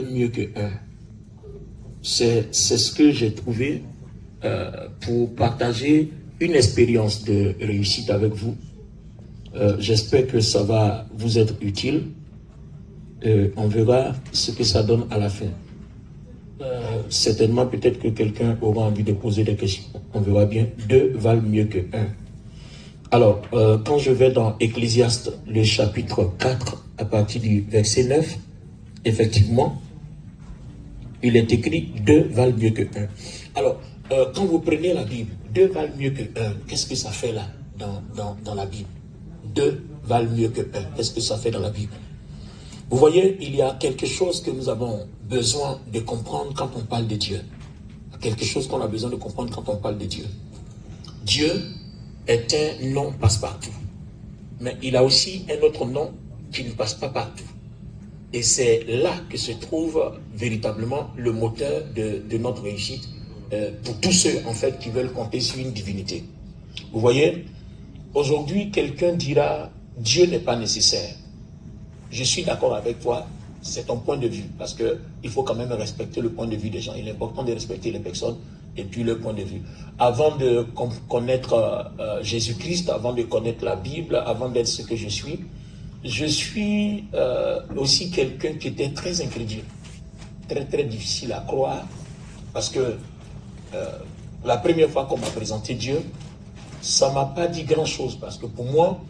Mieux que un. C'est ce que j'ai trouvé pour partager une expérience de réussite avec vous. J'espère que ça va vous être utile. On verra ce que ça donne à la fin. Certainement, peut-être que quelqu'un aura envie de poser des questions. On verra bien. 2 valent mieux que 1. Alors, quand je vais dans Ecclésiaste, le chapitre 4, à partir du verset 9, effectivement, il est écrit 2 valent mieux que 1. Alors, quand vous prenez la Bible, 2 valent mieux que 1. Qu'est-ce que ça fait là, dans la Bible? 2 valent mieux que 1. Qu'est-ce que ça fait dans la Bible? Vous voyez, il y a quelque chose que nous avons besoin de comprendre quand on parle de Dieu. Quelque chose qu'on a besoin de comprendre quand on parle de Dieu. Dieu est un nom passe-partout. Mais il a aussi un autre nom qui ne passe pas partout. Et c'est là que se trouve véritablement le moteur de notre réussite pour tous ceux, en fait, qui veulent compter sur une divinité. Vous voyez, aujourd'hui, quelqu'un dira, Dieu n'est pas nécessaire. Je suis d'accord avec toi, c'est ton point de vue, parce qu'il faut quand même respecter le point de vue des gens. Il est important de respecter les personnes et puis le point de vue. Avant de connaître Jésus-Christ, avant de connaître la Bible, avant d'être ce que je suis aussi quelqu'un qui était très incrédule, très difficile à croire, parce que la première fois qu'on m'a présenté Dieu, ça ne m'a pas dit grand-chose, parce que pour moi,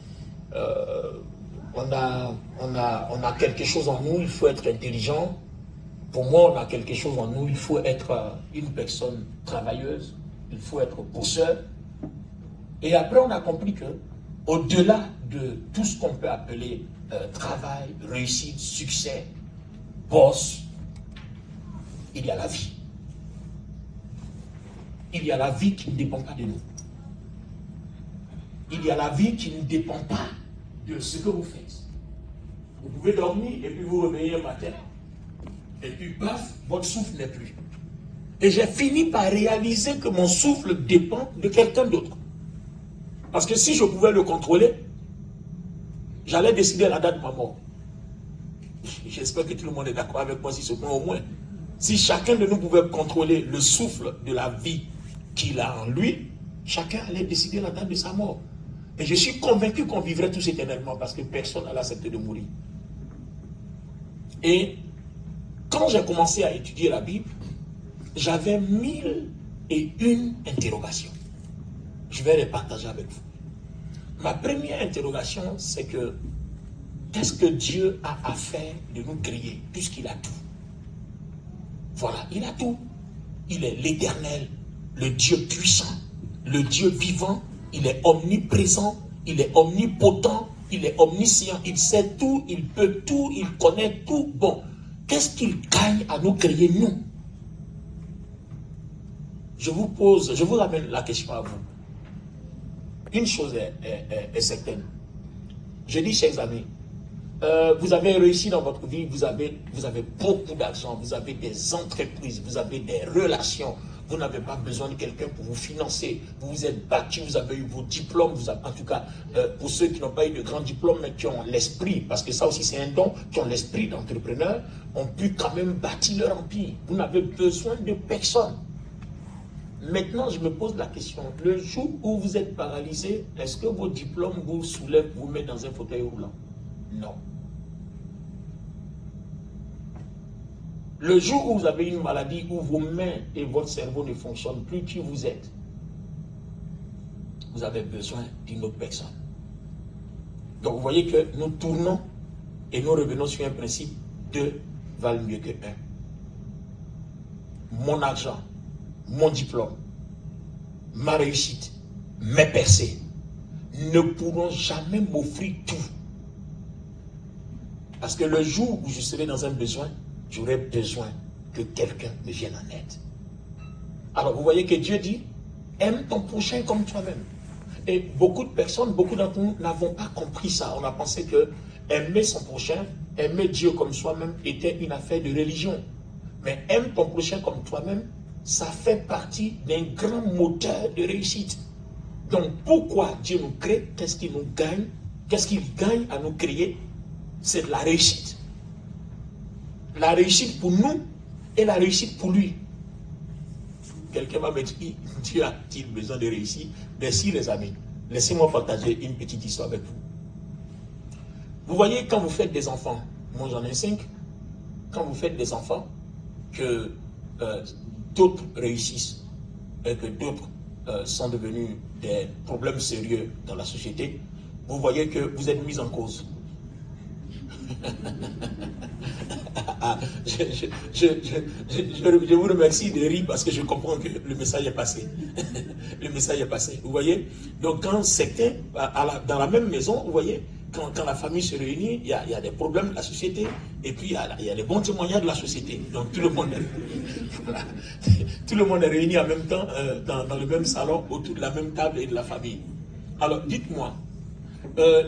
on a quelque chose en nous, il faut être intelligent. Pour moi, on a quelque chose en nous, il faut être une personne travailleuse, il faut être bosseur. Et après, on a compris que, au-delà de tout ce qu'on peut appeler travail, réussite, succès, boss, il y a la vie. Il y a la vie qui ne dépend pas de nous. Il y a la vie qui ne dépend pas de ce que vous faites. Vous pouvez dormir et puis vous réveillez un matin et puis paf, votre souffle n'est plus. Et j'ai fini par réaliser que mon souffle dépend de quelqu'un d'autre. Parce que si je pouvais le contrôler, j'allais décider la date de ma mort. J'espère que tout le monde est d'accord avec moi sur ce point au moins. Si chacun de nous pouvait contrôler le souffle de la vie qu'il a en lui, chacun allait décider la date de sa mort. Et je suis convaincu qu'on vivrait tous éternellement parce que personne n'allait accepter de mourir. Et quand j'ai commencé à étudier la Bible, j'avais 1001 interrogations. Je vais les partager avec vous. Ma première interrogation, c'est que qu'est-ce que Dieu a à faire de nous créer, puisqu'il a tout? Voilà, il a tout. Il est l'Éternel, le Dieu puissant, le Dieu vivant, il est omniprésent, il est omnipotent, il est omniscient, il sait tout, il peut tout, il connaît tout. Bon, qu'est-ce qu'il gagne à nous créer, nous? Je vous ramène la question à vous. Une chose est certaine. Je dis, chers amis, vous avez réussi dans votre vie, vous avez beaucoup d'argent, vous avez des entreprises, vous avez des relations, vous n'avez pas besoin de quelqu'un pour vous financer, vous vous êtes battu, vous avez eu vos diplômes, en tout cas, pour ceux qui n'ont pas eu de grands diplômes, mais qui ont l'esprit, parce que ça aussi c'est un don, qui ont l'esprit d'entrepreneur, ont pu quand même bâtir leur empire. Vous n'avez besoin de personne. Maintenant, je me pose la question, le jour où vous êtes paralysé, est-ce que vos diplômes vous soulèvent, vous mettent dans un fauteuil roulant? Non. Le jour où vous avez une maladie, où vos mains et votre cerveau ne fonctionnent plus, qui vous êtes? Vous avez besoin d'une autre personne. Donc vous voyez que nous tournons et nous revenons sur un principe, 2 valent mieux que 1. Mon argent, mon diplôme, ma réussite, mes percées ne pourront jamais m'offrir tout. Parce que le jour où je serai dans un besoin, j'aurai besoin que quelqu'un me vienne en aide. Alors vous voyez que Dieu dit, aime ton prochain comme toi-même. Et beaucoup de personnes, beaucoup d'entre nous n'avons pas compris ça. On a pensé que aimer son prochain, aimer Dieu comme soi-même était une affaire de religion. Mais aime ton prochain comme toi-même, ça fait partie d'un grand moteur de réussite. Donc pourquoi Dieu nous crée? Qu'est-ce qu'il nous gagne? Qu'est-ce qu'il gagne à nous créer? C'est de la réussite. La réussite pour nous et la réussite pour lui. Quelqu'un va me dire, Dieu a-t-il besoin de réussir? Merci les amis. Laissez-moi partager une petite histoire avec vous. Vous voyez, quand vous faites des enfants, moi j'en ai 5, quand vous faites des enfants, que d'autres réussissent et que d'autres sont devenus des problèmes sérieux dans la société, vous voyez que vous êtes mis en cause. Je vous remercie de rire parce que je comprends que le message est passé. Le message est passé. Vous voyez? Donc quand certains, dans la même maison, vous voyez, quand la famille se réunit, il y a des problèmes de la société et puis il y a des bons témoignages de la société. Donc tout le monde est réuni en même temps dans le même salon, autour de la même table et de la famille. Alors dites-moi,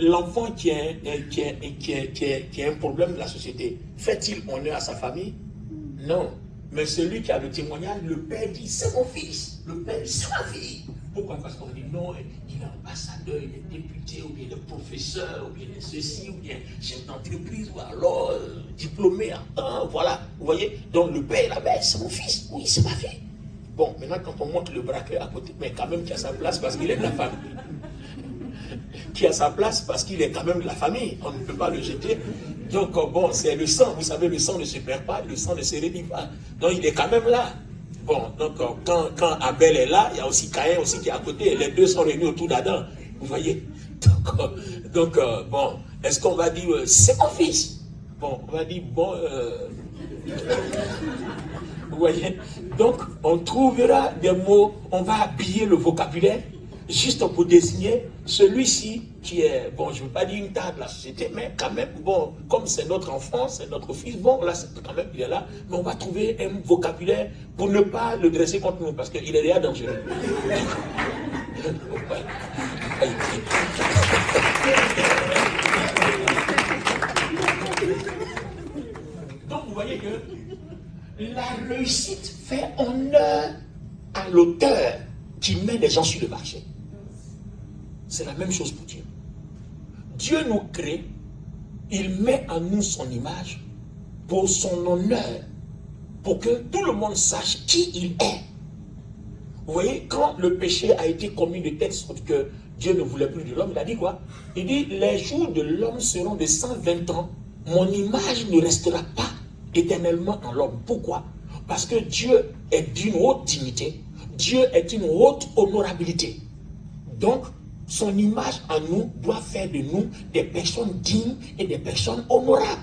l'enfant qui a un problème de la société, fait-il honneur à sa famille? Non. Mais celui qui a le témoignage, le père dit, c'est mon fils. Le père dit, c'est ma fille. Pourquoi? Parce qu'on dit, non, il est ambassadeur, il est député, ou bien il est professeur, ou bien il est ceci, ou bien chef d'entreprise, ou alors diplômé en temps, voilà. Vous voyez? Donc le père, la mère, c'est mon fils. Oui, c'est ma fille. Bon, maintenant quand on monte le braquet à côté, mais quand même qui a sa place parce qu'il est de la famille. Qui a sa place parce qu'il est quand même de la famille. On ne peut pas le jeter. Donc, bon, c'est le sang. Vous savez, le sang ne se perd pas, le sang ne se réduit pas. Donc, il est quand même là. Bon, donc, quand Abel est là, il y a aussi Caïn aussi qui est à côté. Les deux sont réunis autour d'Adam. Vous voyez? Donc, bon, est-ce qu'on va dire, c'est mon fils? Bon, on va dire, bon, vous voyez? Donc, on trouvera des mots, on va habiller le vocabulaire juste pour désigner celui-ci qui est, bon, je ne veux pas dire une tare de la société, mais quand même, bon, comme c'est notre enfant, c'est notre fils, bon, là, quand même, il est là, mais on va trouver un vocabulaire pour ne pas le dresser contre nous, parce qu'il est déjà dangereux. Donc, vous voyez que la réussite fait honneur à l'auteur qui met les gens sur le marché. C'est la même chose pour Dieu. Dieu nous crée, il met en nous son image pour son honneur, pour que tout le monde sache qui il est. Vous voyez, quand le péché a été commis de telle sorte que Dieu ne voulait plus de l'homme, il a dit quoi? Il dit, les jours de l'homme seront de 120 ans, mon image ne restera pas éternellement en l'homme. Pourquoi? Parce que Dieu est d'une haute dignité, Dieu est une haute honorabilité. Donc, son image en nous doit faire de nous des personnes dignes et des personnes honorables.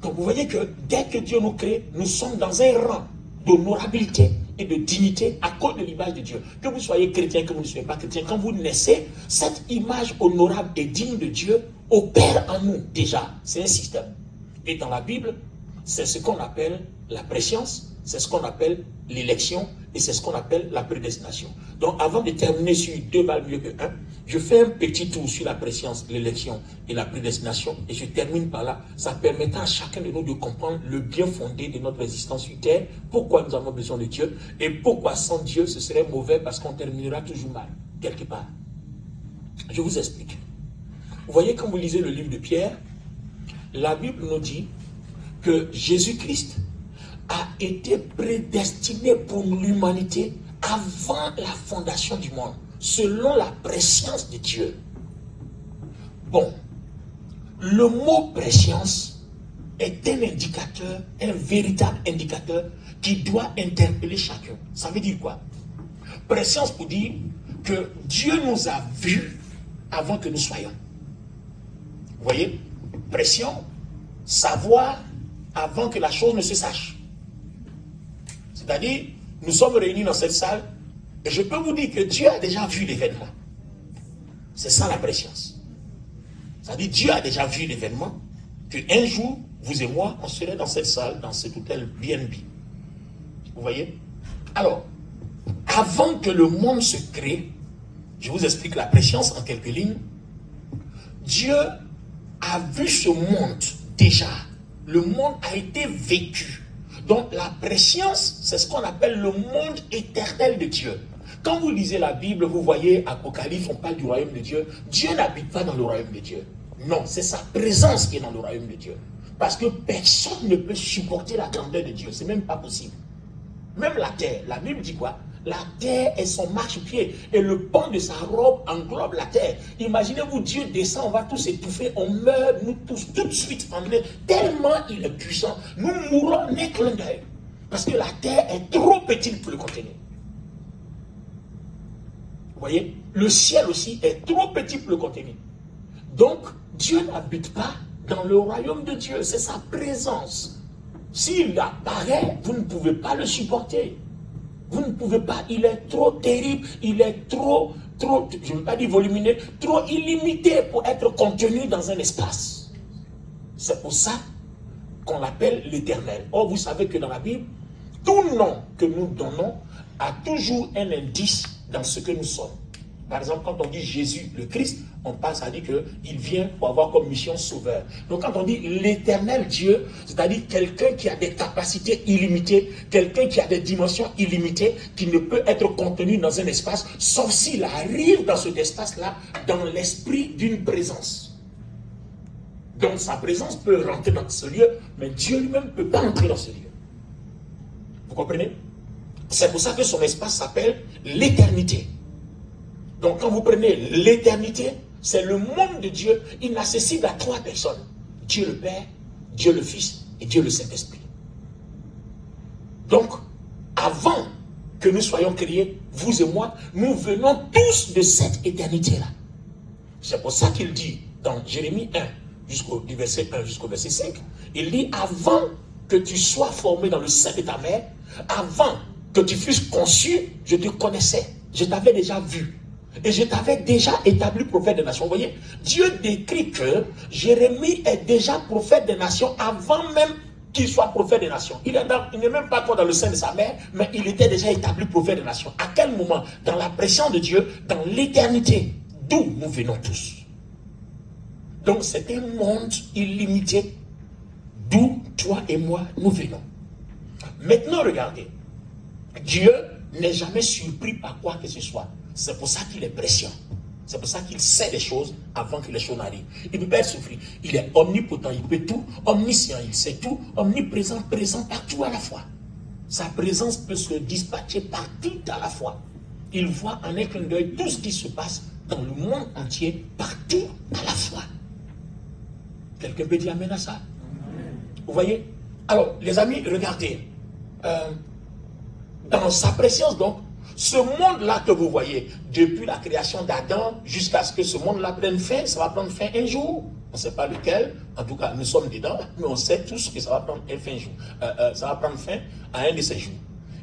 Donc vous voyez que dès que Dieu nous crée, nous sommes dans un rang d'honorabilité et de dignité à cause de l'image de Dieu. Que vous soyez chrétien, que vous ne soyez pas chrétien, quand vous naissez, cette image honorable et digne de Dieu opère en nous déjà. C'est un système. Et dans la Bible, c'est ce qu'on appelle la préscience, c'est ce qu'on appelle l'élection et c'est ce qu'on appelle la prédestination. Donc avant de terminer sur 2 valent mieux que 1, je fais un petit tour sur la préscience, l'élection et la prédestination et je termine par là. Ça permettra à chacun de nous de comprendre le bien fondé de notre existence sur terre, pourquoi nous avons besoin de Dieu et pourquoi sans Dieu ce serait mauvais parce qu'on terminera toujours mal, quelque part. Je vous explique. Vous voyez, quand vous lisez le livre de Pierre, la Bible nous dit que Jésus-Christ a été prédestiné pour l'humanité avant la fondation du monde, selon la préscience de Dieu. Bon, le mot préscience est un indicateur, un véritable indicateur qui doit interpeller chacun. Ça veut dire quoi? Préscience pour dire que Dieu nous a vus avant que nous soyons. Vous voyez? Pression, savoir avant que la chose ne se sache. C'est-à-dire, nous sommes réunis dans cette salle et je peux vous dire que Dieu a déjà vu l'événement. C'est ça la préscience. C'est-à-dire, Dieu a déjà vu l'événement qu'un jour, vous et moi, on serait dans cette salle, dans cet hôtel BNB. Vous voyez? Alors, avant que le monde se crée, je vous explique la préscience en quelques lignes. Dieu a vu ce monde déjà. Le monde a été vécu. Donc la préscience, c'est ce qu'on appelle le monde éternel de Dieu. Quand vous lisez la Bible, vous voyez Apocalypse, on parle du royaume de Dieu. Dieu n'habite pas dans le royaume de Dieu. Non, c'est sa présence qui est dans le royaume de Dieu. Parce que personne ne peut supporter la grandeur de Dieu. C'est même pas possible. Même la terre, la Bible dit quoi? La terre est son marchepied et le pan de sa robe englobe la terre. Imaginez-vous, Dieu descend, on va tous étouffer, on meurt, nous tous, tout de suite, en l'air. Tellement il est puissant, nous mourrons d'un clin d'œil. Parce que la terre est trop petite pour le contenir. Vous voyez? Le ciel aussi est trop petit pour le contenir. Donc, Dieu n'habite pas dans le royaume de Dieu, c'est sa présence. S'il apparaît, vous ne pouvez pas le supporter. Vous ne pouvez pas, il est trop terrible, il est trop, je ne veux pas dire volumineux, trop illimité pour être contenu dans un espace. C'est pour ça qu'on l'appelle l'Éternel. Or, vous savez que dans la Bible, tout nom que nous donnons a toujours un indice dans ce que nous sommes. Par exemple, quand on dit Jésus, le Christ, on passe à dire qu'il vient pour avoir comme mission sauveur. Donc quand on dit l'éternel Dieu, c'est-à-dire quelqu'un qui a des capacités illimitées, quelqu'un qui a des dimensions illimitées, qui ne peut être contenu dans un espace, sauf s'il arrive dans cet espace-là, dans l'esprit d'une présence. Donc sa présence peut rentrer dans ce lieu, mais Dieu lui-même ne peut pas entrer dans ce lieu. Vous comprenez? C'est pour ça que son espace s'appelle l'éternité. Donc quand vous prenez l'éternité, c'est le monde de Dieu, il n'accessible à 3 personnes. Dieu le Père, Dieu le Fils et Dieu le Saint-Esprit. Donc, avant que nous soyons créés, vous et moi, nous venons tous de cette éternité-là. C'est pour ça qu'il dit dans Jérémie 1, du verset 1 jusqu'au verset 5, il dit, avant que tu sois formé dans le sein de ta mère, avant que tu fusses conçu, je te connaissais, je t'avais déjà vu. Et je t'avais déjà établi prophète des nations. Vous voyez, Dieu décrit que Jérémie est déjà prophète des nations avant même qu'il soit prophète des nations. Il n'est même pas encore dans le sein de sa mère, mais il était déjà établi prophète des nations. À quel moment? Dans la pression de Dieu, dans l'éternité, d'où nous venons tous. Donc c'est un monde illimité, d'où toi et moi nous venons. Maintenant, regardez, Dieu n'est jamais surpris par quoi que ce soit. C'est pour ça qu'il est prescient. C'est pour ça qu'il sait les choses avant que les choses n'arrivent. Il ne peut pas être surpris. Il est omnipotent, il peut tout. Omniscient, il sait tout. Omniprésent, présent partout à la fois. Sa présence peut se dispatcher partout à la fois. Il voit en un clin d'œil tout ce qui se passe dans le monde entier, partout à la fois. Quelqu'un peut dire amen à ça? Vous voyez? Alors, les amis, regardez. Dans sa présence, donc, ce monde-là que vous voyez, depuis la création d'Adam jusqu'à ce que ce monde-là prenne fin, ça va prendre fin un jour. On ne sait pas lequel, en tout cas nous sommes dedans, mais on sait tous que ça va prendre un jour. Ça va prendre fin à un de ces jours.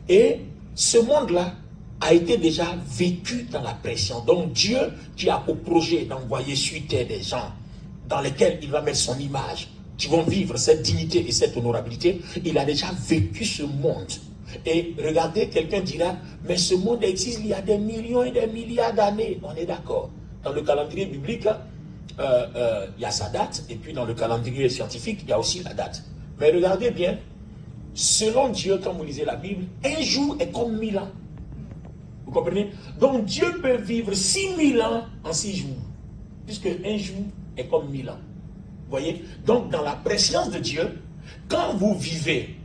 Et ce monde-là a été déjà vécu dans la pression. Donc Dieu qui a pour projet d'envoyer sur terre des gens dans lesquels il va mettre son image, qui vont vivre cette dignité et cette honorabilité, il a déjà vécu ce monde. Et regardez, quelqu'un dira, mais ce monde existe il y a des millions et des milliards d'années. On est d'accord. Dans le calendrier biblique, il y a sa date, et puis dans le calendrier scientifique, il y a aussi la date. Mais regardez bien, selon Dieu, quand vous lisez la Bible, un jour est comme 1000 ans. Vous comprenez? Donc Dieu peut vivre 6000 ans en 6 jours, puisque un jour est comme 1000 ans. Vous voyez? Donc dans la préscience de Dieu, quand vous vivez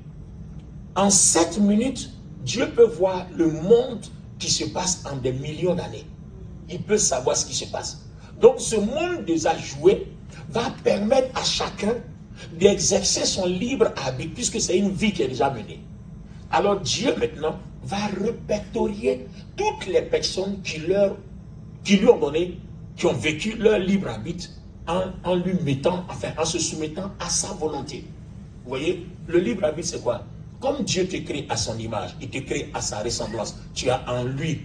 en 7 minutes, Dieu peut voir le monde qui se passe en des millions d'années. Il peut savoir ce qui se passe. Donc ce monde déjà joué va permettre à chacun d'exercer son libre arbitre, puisque c'est une vie qui est déjà menée. Alors Dieu maintenant va répertorier toutes les personnes qui lui ont donné, qui ont vécu leur libre arbitre en lui mettant, enfin en se soumettant à sa volonté. Vous voyez, le libre arbitre c'est quoi? Comme Dieu te crée à son image, il te crée à sa ressemblance, tu as en lui,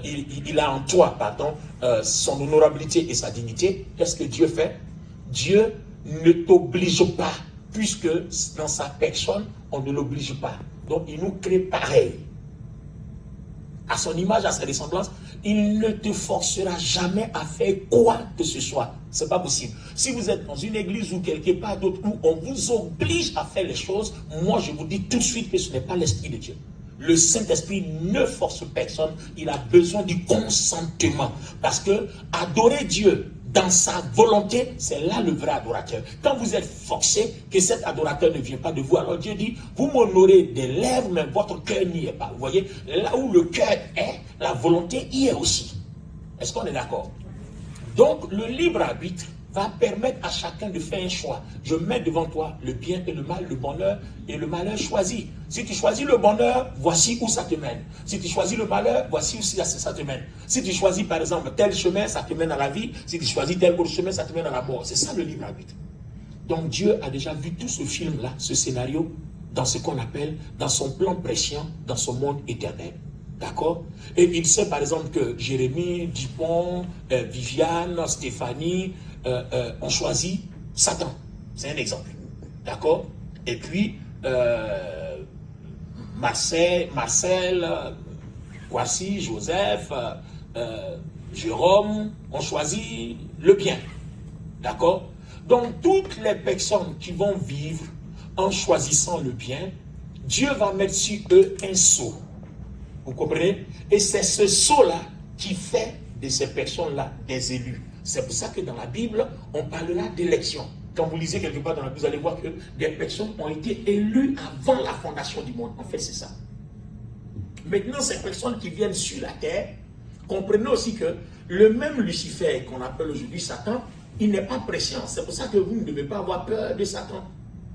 il a en toi, pardon, son honorabilité et sa dignité. Qu'est-ce que Dieu fait? Dieu ne t'oblige pas, puisque dans sa personne, on ne l'oblige pas. Donc il nous crée pareil. À son image, à sa ressemblance, il ne te forcera jamais à faire quoi que ce soit. Ce n'est pas possible. Si vous êtes dans une église ou quelque part d'autre où on vous oblige à faire les choses, moi je vous dis tout de suite que ce n'est pas l'Esprit de Dieu. Le Saint-Esprit ne force personne, il a besoin du consentement. Parce que adorer Dieu dans sa volonté, c'est là le vrai adorateur. Quand vous êtes forcé que cet adorateur ne vient pas de vous, alors Dieu dit, vous m'honorez des lèvres, mais votre cœur n'y est pas. Vous voyez, là où le cœur est, la volonté y est aussi. Est-ce qu'on est d'accord? Donc, le libre arbitre va permettre à chacun de faire un choix. Je mets devant toi le bien et le mal, le bonheur et le malheur choisi. Si tu choisis le bonheur, voici où ça te mène. Si tu choisis le malheur, voici où ça te mène. Si tu choisis par exemple tel chemin, ça te mène à la vie. Si tu choisis tel autre chemin, ça te mène à la mort. C'est ça le libre arbitre. Donc Dieu a déjà vu tout ce film-là, ce scénario, dans ce qu'on appelle, dans son plan prescient, dans son monde éternel. D'accord? Et il sait par exemple que Jérémie, Dupont, Viviane, Stéphanie ont choisi Satan. C'est un exemple. D'accord? Et puis, Marcel, Kwasi, Joseph, Jérôme ont choisi le bien. D'accord? Donc, toutes les personnes qui vont vivre en choisissant le bien, Dieu va mettre sur eux un sceau. Vous comprenez? Et c'est ce sceau-là qui fait de ces personnes-là des élus. C'est pour ça que dans la Bible, on parlera d'élection. Quand vous lisez quelque part dans la Bible, vous allez voir que des personnes ont été élues avant la fondation du monde. En fait, c'est ça. Maintenant, ces personnes qui viennent sur la terre, comprenez aussi que le même Lucifer qu'on appelle aujourd'hui Satan, il n'est pas prescient. C'est pour ça que vous ne devez pas avoir peur de Satan.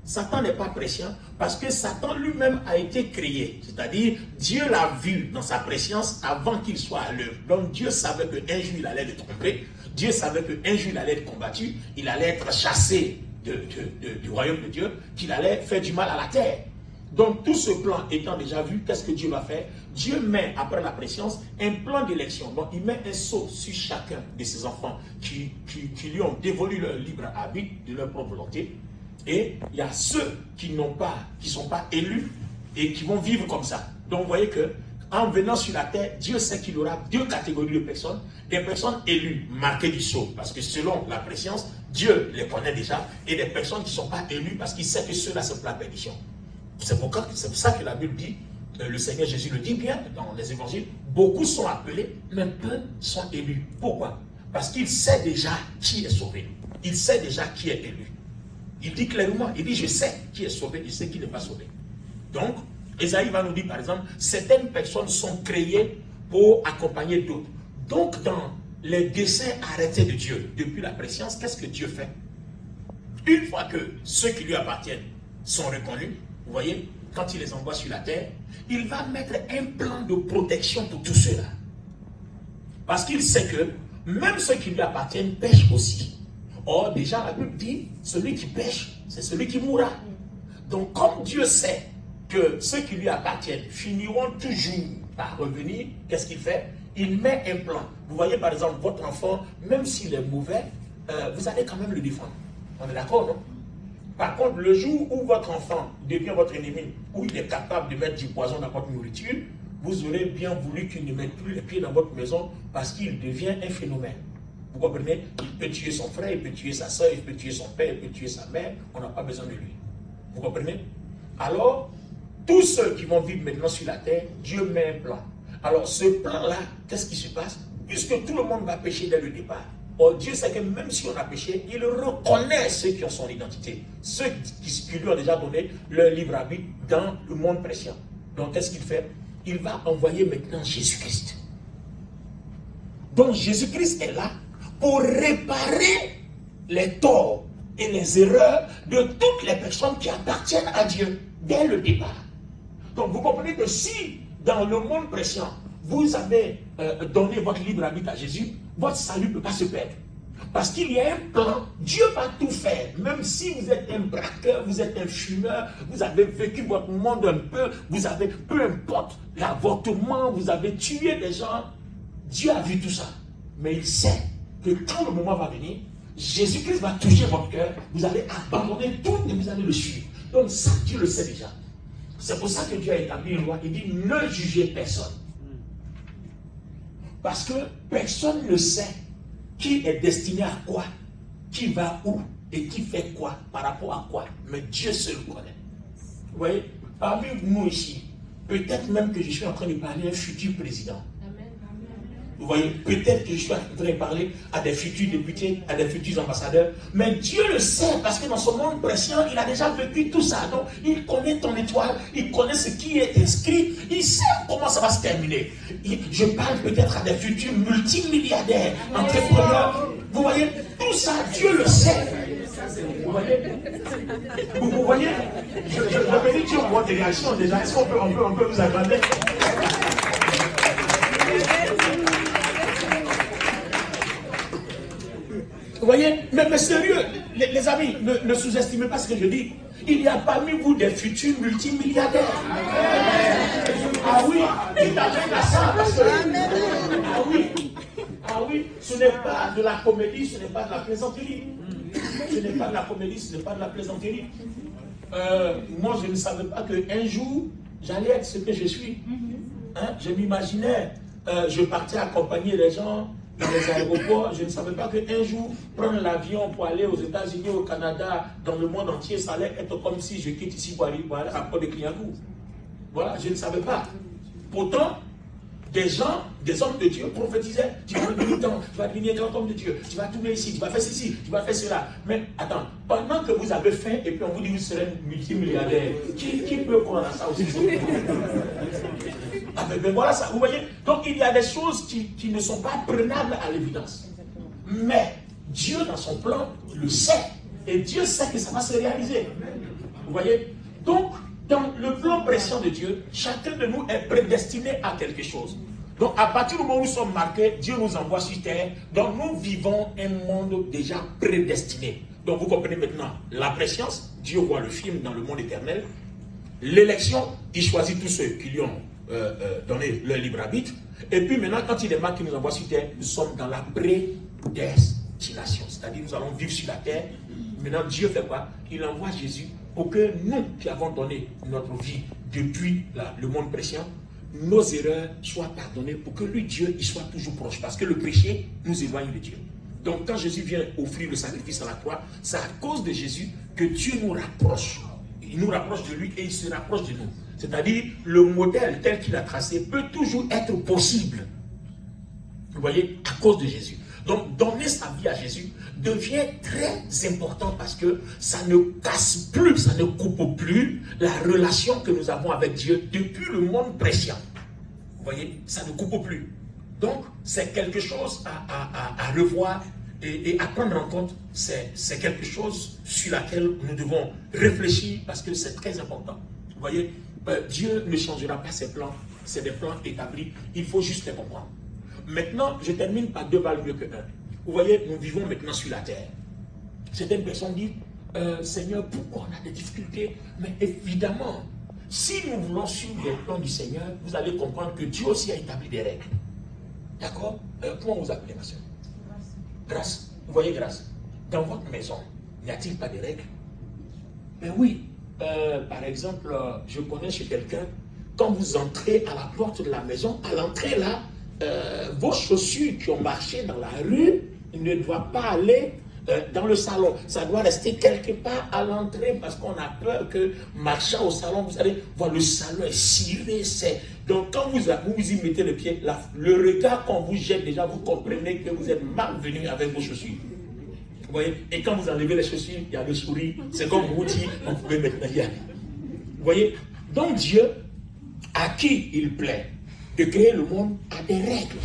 Satan n'est pas prescient parce que Satan lui-même a été créé. C'est-à-dire, Dieu l'a vu dans sa préscience avant qu'il soit à l'œuvre. Donc Dieu savait qu'un jour il allait le tromper. Dieu savait qu'un jour il allait être combattu. Il allait être chassé du royaume de Dieu. Qu'il allait faire du mal à la terre. Donc tout ce plan étant déjà vu, qu'est-ce que Dieu va faire? Dieu met, après la préscience, un plan d'élection. Donc il met un sceau sur chacun de ses enfants qui lui ont dévolu leur libre arbitre de leur propre volonté. Et il y a ceux qui ne sont pas élus et qui vont vivre comme ça. Donc vous voyez que en venant sur la terre, Dieu sait qu'il y aura deux catégories de personnes. Des personnes élues, marquées du sceau, parce que selon la préscience, Dieu les connaît déjà. Et des personnes qui ne sont pas élues parce qu'il sait que ceux-là c'est pour la perdition. C'est pour ça que la Bible dit, le Seigneur Jésus le dit bien dans les évangiles, beaucoup sont appelés, mais peu sont élus. Pourquoi? Parce qu'il sait déjà qui est sauvé. Il sait déjà qui est élu. Il dit clairement, il dit je sais qui est sauvé, je sais qui n'est pas sauvé. Donc, Ésaïe va nous dire par exemple, certaines personnes sont créées pour accompagner d'autres. Donc, dans les desseins arrêtés de Dieu, depuis la préscience, qu'est-ce que Dieu fait? Une fois que ceux qui lui appartiennent sont reconnus, vous voyez, quand il les envoie sur la terre, il va mettre un plan de protection pour tous ceux-là. Parce qu'il sait que même ceux qui lui appartiennent pêchent aussi. Or, déjà, la Bible dit, celui qui pêche, c'est celui qui mourra. Donc, comme Dieu sait que ceux qui lui appartiennent finiront toujours par revenir, qu'est-ce qu'il fait? Il met un plan. Vous voyez, par exemple, votre enfant, même s'il est mauvais, vous allez quand même le défendre. On est d'accord, non? Par contre, le jour où votre enfant devient votre ennemi, où il est capable de mettre du poison dans votre nourriture, vous aurez bien voulu qu'il ne mette plus les pieds dans votre maison parce qu'il devient un phénomène. Vous comprenez? Il peut tuer son frère, il peut tuer sa soeur, il peut tuer son père, il peut tuer sa mère. On n'a pas besoin de lui. Vous comprenez? Alors, tous ceux qui vont vivre maintenant sur la terre, Dieu met un plan. Alors, ce plan-là, qu'est-ce qui se passe? Puisque tout le monde va pécher dès le départ. Or, Dieu sait que même si on a péché, il reconnaît ceux qui ont son identité. Ceux qui lui ont déjà donné leur libre arbitre dans le monde préscient. Donc, qu'est-ce qu'il fait? Il va envoyer maintenant Jésus-Christ. Donc, Jésus-Christ est là pour réparer les torts et les erreurs de toutes les personnes qui appartiennent à Dieu dès le départ. Donc vous comprenez que si dans le monde préscient, vous avez donné votre libre arbitre à Jésus, votre salut ne peut pas se perdre. Parce qu'il y a un plan, Dieu va tout faire. Même si vous êtes un braqueur, vous êtes un fumeur, vous avez vécu votre monde un peu, vous avez, peu importe, l'avortement, vous avez tué des gens, Dieu a vu tout ça. Mais il sait que quand le moment va venir, Jésus-Christ va toucher votre cœur, vous allez abandonner tout et vous allez le suivre. Donc ça, Dieu le sait déjà. C'est pour ça que Dieu a établi une loi. Il dit, ne jugez personne. Parce que personne ne sait qui est destiné à quoi, qui va où et qui fait quoi, par rapport à quoi. Mais Dieu seul le connaît. Vous voyez, parmi nous ici, peut-être même que je suis en train de parler à un futur président. Vous voyez, peut-être que je suis en train de parler à des futurs députés, à des futurs ambassadeurs, mais Dieu le sait, parce que dans son monde précieux, il a déjà vécu tout ça. Donc, il connaît ton étoile, il connaît ce qui est inscrit, il sait comment ça va se terminer. Je parle peut-être à des futurs multimilliardaires, entrepreneurs. Vous voyez, tout ça, Dieu le sait. Vous voyez, vous voyez, je me dis, Dieu voit des réactions déjà. Est-ce qu'on peut vous agrandir? Vous voyez, mais sérieux, les amis, ne sous-estimez pas ce que je dis. Il y a parmi vous des futurs multimilliardaires. Ah oui, il t'amène à ça parce que... Ah oui, ce n'est pas de la comédie, ce n'est pas de la plaisanterie. Ce n'est pas de la comédie, ce n'est pas de la plaisanterie. Moi, je ne savais pas qu'un jour, j'allais être ce que je suis. Hein? Je m'imaginais, je partais accompagner les gens dans les aéroports. Je ne savais pas qu'un jour, prendre l'avion pour aller aux États-Unis, au Canada, dans le monde entier, ça allait être comme si je quitte ici pour aller à Port de Clignancourt. Voilà, je ne savais pas. Pourtant, des gens, des hommes de Dieu prophétisaient, tu vas devenir grand, tu vas devenir grand homme de Dieu, tu vas tourner ici, tu vas faire ceci, tu vas faire cela. Mais attends, pendant que vous avez faim et puis on vous dit que vous serez multimilliardaire, qui peut croire à ça aussi? Ah ben voilà ça, vous voyez. Donc il y a des choses qui ne sont pas prenables à l'évidence. Mais Dieu dans son plan le sait. Et Dieu sait que ça va se réaliser. Vous voyez. Donc, dans le plan précieux de Dieu, chacun de nous est prédestiné à quelque chose. Donc, à partir du moment où nous sommes marqués, Dieu nous envoie sur terre. Donc, nous vivons un monde déjà prédestiné. Donc, vous comprenez maintenant la préscience. Dieu voit le film dans le monde éternel. L'élection, il choisit tous ceux qui lui ont donné leur libre arbitre. Et puis maintenant, quand il est marqué, qui nous envoie sur terre, nous sommes dans la prédestination. C'est-à-dire, nous allons vivre sur la terre. Maintenant, Dieu fait quoi? Il envoie Jésus pour que nous qui avons donné notre vie depuis le monde précieux, nos erreurs soient pardonnées pour que lui, Dieu, il soit toujours proche. Parce que le péché nous éloigne de Dieu. Donc quand Jésus vient offrir le sacrifice à la croix, c'est à cause de Jésus que Dieu nous rapproche. Il nous rapproche de lui et il se rapproche de nous. C'est-à-dire, le modèle tel qu'il a tracé peut toujours être possible. Vous voyez, à cause de Jésus. Donc, donner sa vie à Jésus devient très important parce que ça ne casse plus, ça ne coupe plus la relation que nous avons avec Dieu depuis le monde précient. Vous voyez, ça ne coupe plus. Donc, c'est quelque chose à revoir et à prendre en compte. C'est quelque chose sur laquelle nous devons réfléchir parce que c'est très important. Vous voyez, Dieu ne changera pas ses plans, c'est des plans établis, il faut juste les comprendre. Maintenant, je termine par deux valent mieux que un. Vous voyez, nous vivons maintenant sur la terre. Certaines personnes disent, Seigneur, pourquoi on a des difficultés? Mais évidemment, si nous voulons suivre les plans du Seigneur, vous allez comprendre que Dieu aussi a établi des règles. D'accord? Comment vous appelez, ma soeur? Grâce. Vous voyez, grâce. Dans votre maison, n'y a-t-il pas de règles? Ben oui. Par exemple, je connais chez quelqu'un, quand vous entrez à la porte de la maison, à l'entrée là, vos chaussures qui ont marché dans la rue ne doivent pas aller dans le salon. Ça doit rester quelque part à l'entrée parce qu'on a peur que marchant au salon, vous allez voir le salon est ciré. Donc quand vous y mettez le pied, le regard qu'on vous jette déjà, vous comprenez que vous êtes mal venu avec vos chaussures. Vous voyez? Et quand vous enlevez les chaussures, il y a le sourire. C'est comme vous dites, vous pouvez maintenant y aller. Vous voyez? Donc Dieu, à qui il plaît de créer le monde, a des règles.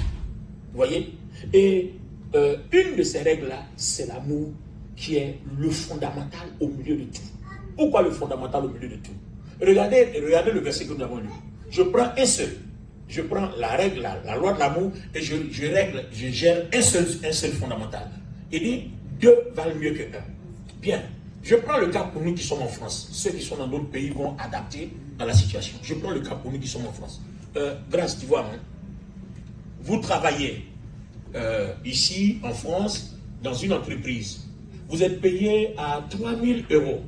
Vous voyez? Et une de ces règles-là, c'est l'amour qui est le fondamental au milieu de tout. Pourquoi le fondamental au milieu de tout? Regardez le verset que nous avons lu. Je prends un seul. Je prends la règle, la loi de l'amour, et je gère un seul fondamental. Il dit, deux valent mieux que un. Bien. Je prends le cas pour nous qui sommes en France. Ceux qui sont dans d'autres pays vont adapter à la situation. Je prends le cas pour nous qui sommes en France. Grâce, tu vois, hein, vous travaillez ici en France dans une entreprise. Vous êtes payé à 3 000 €.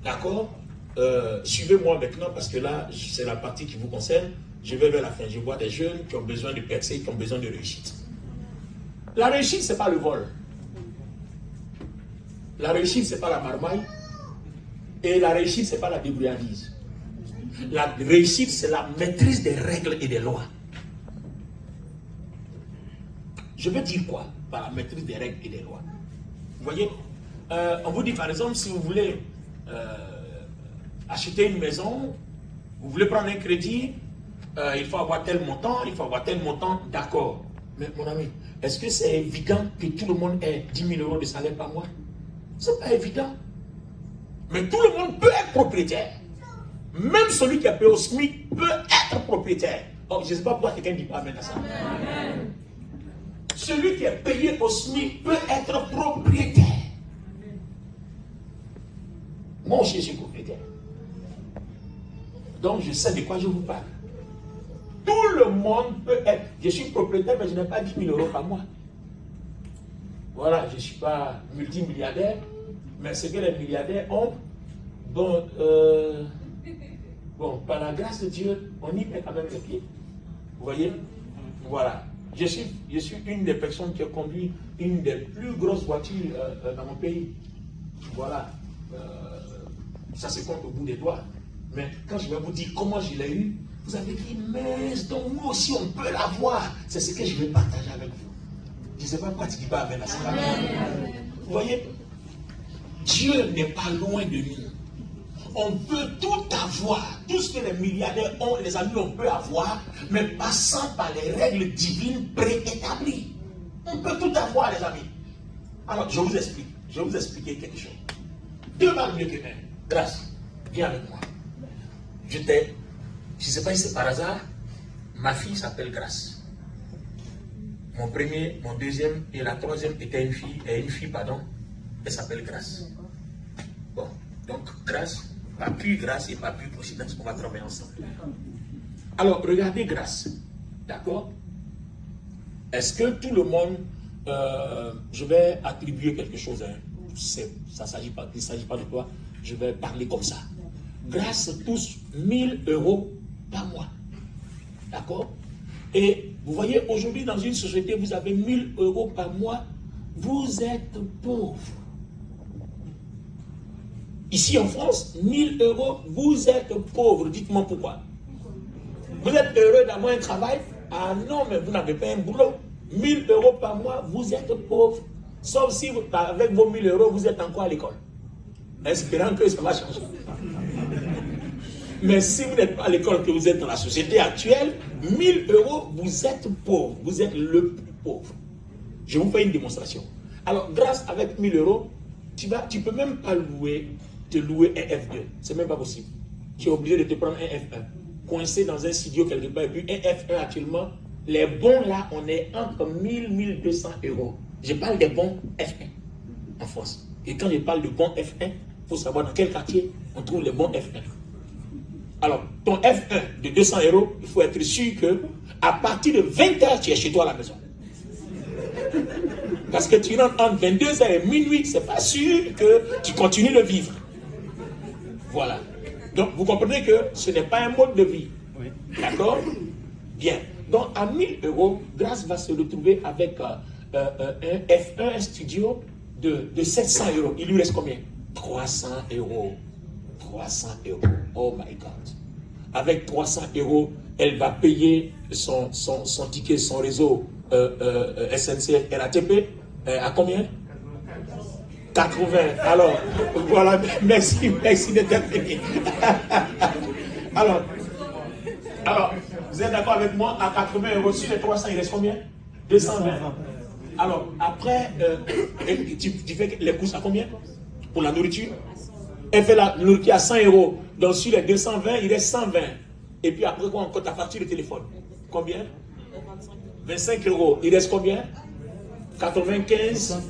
D'accord? Suivez-moi maintenant parce que là, c'est la partie qui vous concerne. Je vais vers la fin. Je vois des jeunes qui ont besoin de percer, qui ont besoin de réussite. La réussite, ce n'est pas le vol. La réussite, ce n'est pas la marmaille. Et la réussite, ce n'est pas la débrouillardise. La réussite, c'est la maîtrise des règles et des lois. Je veux dire quoi par la maîtrise des règles et des lois? Vous voyez, on vous dit par exemple, si vous voulez acheter une maison, vous voulez prendre un crédit, il faut avoir tel montant, d'accord. Mais mon ami, est-ce que c'est évident que tout le monde ait 10 000 euros de salaire par mois? C'est pas évident. Mais tout le monde peut être propriétaire. Même celui qui est payé au SMIC peut être propriétaire. Oh, je ne sais pas pourquoi quelqu'un ne dit pas amen à ça. Amen. Celui qui est payé au SMIC peut être propriétaire. Moi aussi, je suis propriétaire. Donc, je sais de quoi je vous parle. Tout le monde peut être. Je suis propriétaire, mais je n'ai pas 10 000 euros par mois. Voilà, je ne suis pas multimilliardaire, mais ce que les milliardaires ont, bon, par la grâce de Dieu, on y met quand même les pieds. Vous voyez? Voilà. Je suis une des personnes qui a conduit une des plus grosses voitures dans mon pays. Voilà. Ça se compte au bout des doigts. Mais quand je vais vous dire comment je l'ai eu, vous avez dit, mais donc nous aussi on peut l'avoir. C'est ce que je vais partager avec vous. Je ne sais pas pourquoi tu ne dis pas amen à ça. Vous voyez, Dieu n'est pas loin de nous. On peut tout avoir. Tout ce que les milliardaires ont, les amis, on peut avoir, mais passant par les règles divines préétablies. On peut tout avoir, les amis. Alors, je vous explique. Je vais vous expliquer quelque chose. 2 valent mieux que 1. Grâce, viens avec moi. Je ne sais pas si c'est par hasard, ma fille s'appelle Grâce. Mon premier, mon deuxième et la troisième était une fille, elle s'appelle Grâce. Bon, donc Grâce, pas plus Grâce et pas plus coïncidence, on va travailler ensemble. Alors, regardez Grâce, d'accord? Est-ce que tout le monde, je vais attribuer quelque chose, hein? Ça il ne s'agit pas de toi, je vais parler comme ça. Grâce touche 1 000 euros par mois, d'accord? Et vous voyez, aujourd'hui, dans une société, vous avez 1 000 euros par mois, vous êtes pauvre. Ici en France, 1 000 euros, vous êtes pauvre. Dites-moi pourquoi. Vous êtes heureux d'avoir un travail? Ah non, mais vous n'avez pas un boulot. 1 000 euros par mois, vous êtes pauvre. Sauf si, avec vos 1 000 euros, vous êtes encore à l'école. Espérant que ça va changer. Mais si vous n'êtes pas à l'école, que vous êtes dans la société actuelle, 1 000 euros, vous êtes pauvre. Vous êtes le plus pauvre. Je vous fais une démonstration. Alors, grâce avec 1 000 euros, tu ne peux même pas te louer un F2. C'est même pas possible. Tu es obligé de te prendre un F1. Coincé dans un studio quelque part. Et puis un F1 actuellement, les bons là, on est entre 1 000 et 1 200 euros. Je parle des bons F1 en France. Et quand je parle de bons F1, il faut savoir dans quel quartier on trouve les bons F1. Alors, ton F1 de 200 euros, il faut être sûr que à partir de 20h, tu es chez toi à la maison. Parce que tu rentres entre 22h et minuit, c'est pas sûr que tu continues de vivre. Voilà. Donc, vous comprenez que ce n'est pas un mode de vie. Oui. D'accord? Bien. Donc, à 1 000 euros, Grâce va se retrouver avec un F1 studio de 700 euros. Il lui reste combien? 300 euros. 300 euros. Oh my God. Avec 300 euros, elle va payer son ticket, son réseau SNCF RATP. À combien? 80. Alors, voilà, merci d'intervenir. alors, vous êtes d'accord avec moi? À 80 euros, sur les 300, il reste combien? 220. Alors, après, tu fais les courses à combien? Pour la nourriture? Elle fait la nourriture à 100 euros. Donc, sur les 220, il reste 120. Et puis après, quoi, encore ta facture de téléphone? Combien? 25 euros. Il reste combien? 95.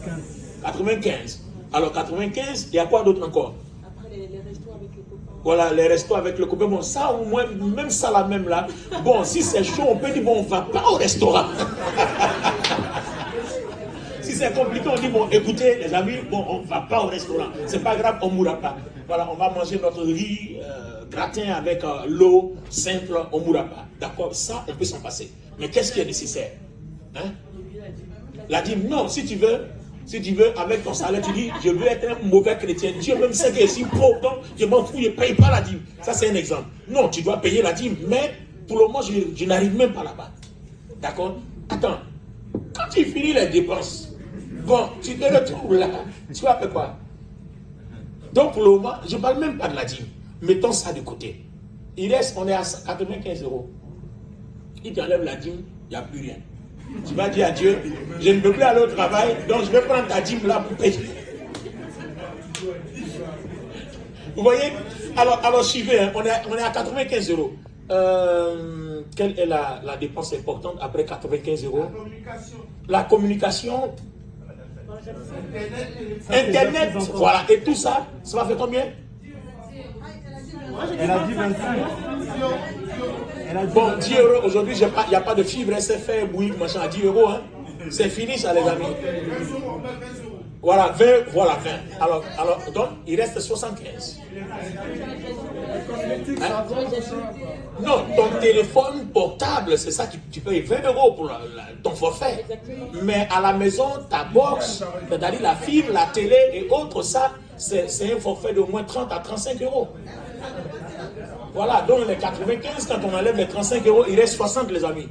95. Alors, 95, il y a quoi d'autre encore? Après, les restos avec le copain. Voilà, les restos avec le copain. Bon, ça, au moins, même ça, là, même là. Bon, si c'est chaud, on peut dire, bon, on ne va pas au restaurant. Si c'est compliqué, on dit, bon, écoutez, les amis, bon, on ne va pas au restaurant. C'est pas grave, on ne mourra pas. Voilà, on va manger notre riz gratin avec l'eau simple, on ne mourra pas. D'accord? Ça, on peut s'en passer. Mais qu'est-ce qui est nécessaire? Hein? La dîme, non, si tu veux, avec ton salaire, tu dis, je veux être un mauvais chrétien. Dieu même sait que je suis pauvre, donc je m'en fous, je ne paye pas la dîme. Ça, c'est un exemple. Non, tu dois payer la dîme, mais pour le moment, je n'arrive même pas là-bas. D'accord? Attends. Quand tu finis les dépenses, bon, tu te retrouves là, tu vas faire quoi? Donc pour le moment, je ne parle même pas de la dîme. Mettons ça de côté. Il reste, on est à 95 €. Il t'enlève la dîme, il n'y a plus rien. Tu vas dire à Dieu, je ne peux plus aller au travail, donc je vais prendre ta dîme là pour payer. Vous voyez? Alors suivez, hein, on est à 95 €. Quelle est la dépense importante après 95 €? La communication. Internet, voilà. Et tout ça, ça va faire combien? Elle a dit 25. Bon, 10 €. Aujourd'hui, il n'y a pas de fibre, SFR, Bouygues, machin, à 10 €. Hein. C'est fini ça, les amis. Voilà, 20, voilà, 20. Alors, donc, il reste 75. Hein? Non, ton téléphone portable, c'est ça, tu payes 20 € pour ton forfait. Mais à la maison, ta box, c'est-à-dire la fibre, la télé et autres, ça, c'est un forfait d'au moins 30 à 35 €. Voilà, donc les 95, quand on enlève les 35 €, il reste 60, les amis.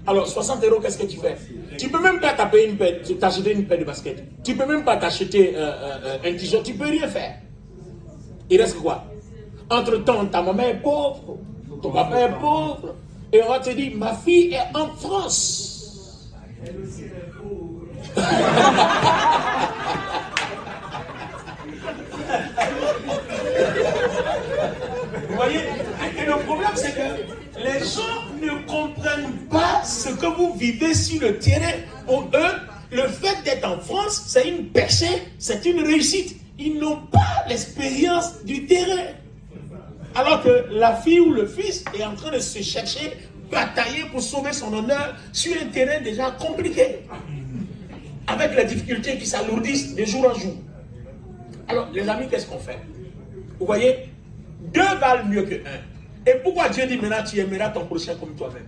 Alors, 60 €, qu'est-ce que tu fais? Tu ne peux même pas t'acheter une paire de baskets. Tu ne peux même pas t'acheter un t-shirt. Tu ne peux rien faire. Il reste quoi? Entre-temps, ta maman est pauvre, ton papa est pauvre, et on va te dire, ma fille est en France. Vous voyez? Et le problème, c'est que les gens ne comprennent pas ce que vous vivez sur le terrain. Pour eux, le fait d'être en France, c'est une percée, c'est une réussite. Ils n'ont pas l'expérience du terrain. Alors que la fille ou le fils est en train de se chercher, batailler pour sauver son honneur sur un terrain déjà compliqué. Avec les difficultés qui s'alourdissent de jour en jour. Alors, les amis, qu'est-ce qu'on fait? Vous voyez, 2 valent mieux que 1. Et pourquoi Dieu dit maintenant tu aimeras ton prochain comme toi-même?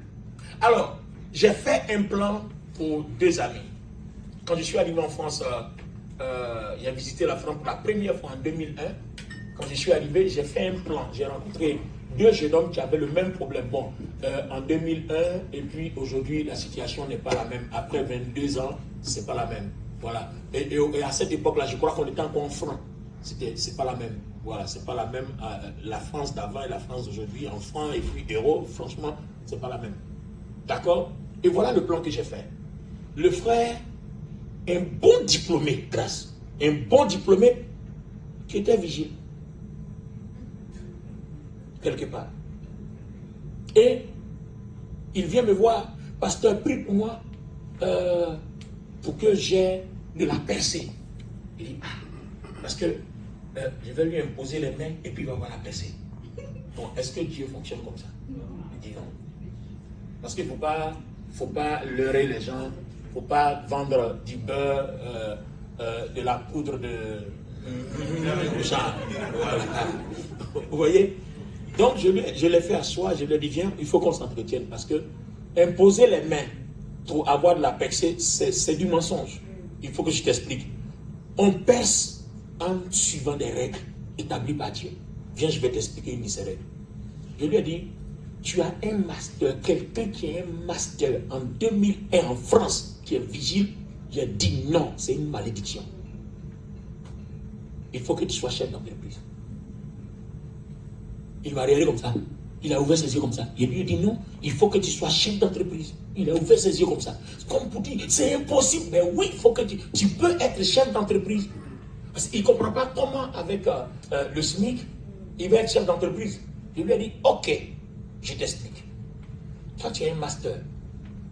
Alors, j'ai fait un plan pour 2 amis. Quand je suis arrivé en France, j'ai visité la France pour la première fois en 2001. Quand je suis arrivé, j'ai fait un plan. J'ai rencontré 2 jeunes hommes qui avaient le même problème. Bon, en 2001, et puis aujourd'hui, la situation n'est pas la même. Après 22 ans, c'est pas la même. Voilà. Et à cette époque-là, je crois qu'on était encore en francs. C'est pas la même. Voilà, c'est pas la même. La France d'avant et la France d'aujourd'hui, en francs et puis euros, franchement, c'est pas la même. D'accord? Et voilà le plan que j'ai fait. Le frère, un bon diplômé, grâce, un bon diplômé qui était vigile. Quelque part. Et il vient me voir, pasteur, prie pour moi pour que j'ai de la percée. Il dit, parce que je vais lui imposer les mains et puis il va avoir la percée. Bon, est-ce que Dieu fonctionne comme ça? Il dit non. Parce qu'il ne faut pas leurrer les gens, il ne faut pas vendre du beurre, de la poudre de genre. Voilà. Vous voyez? Donc je l'ai fait asseoir, je lui ai dit viens, il faut qu'on s'entretienne parce que imposer les mains pour avoir de la percée, c'est du mensonge. Il faut que je t'explique. On perce en suivant des règles établies par Dieu. Viens, je vais t'expliquer une de ces règles. Je lui ai dit, tu as un master, quelqu'un qui a un master en 2001 en France, qui est vigile. J'ai dit non, c'est une malédiction. Il faut que tu sois chef d'entreprise. Il m'a regardé comme ça. Il a ouvert ses yeux comme ça. Et lui, il dit non, il faut que tu sois chef d'entreprise. Il a ouvert ses yeux comme ça. Comme pour dire, c'est impossible. Mais oui, il faut que tu peux être chef d'entreprise. Parce qu'il ne comprend pas comment, avec le SMIC, il va être chef d'entreprise. Je lui ai dit, ok, je t'explique. Toi, tu as un master.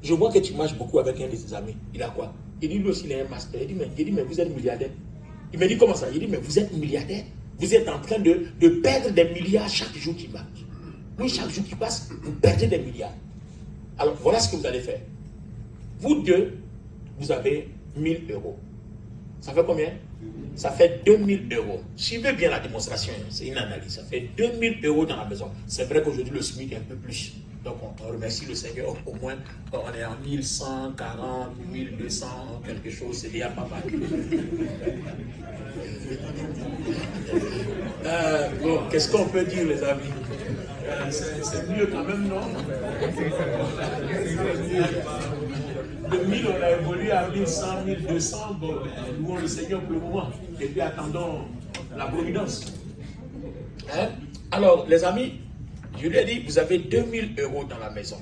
Je vois que tu marches beaucoup avec un de tes amis. Il a quoi? Il dit, lui aussi, il a un master. Il dit, mais vous êtes milliardaire. Il me dit, comment ça? Il dit, mais vous êtes milliardaire. Vous êtes en train de perdre des milliards chaque jour qui marche. Oui, chaque jour qui passe, vous perdez des milliards. Alors, voilà ce que vous allez faire. Vous deux, vous avez 1000 €. Ça fait combien? Ça fait 2000 €. Suivez bien la démonstration, c'est une analyse. Ça fait 2000 € dans la maison. C'est vrai qu'aujourd'hui, le SMIC est un peu plus. Donc, on remercie le Seigneur. Au moins, on est en 1140, 1200, quelque chose. C'est déjà pas mal. Bon, qu'est-ce qu'on peut dire, les amis? C'est mieux quand même, non? De 1000, on a évolué à 1100, 1200. Bon, louons le Seigneur pour le moment. Et puis attendons la providence. Hein? Alors, les amis, je lui ai dit, vous avez 2000 € dans la maison.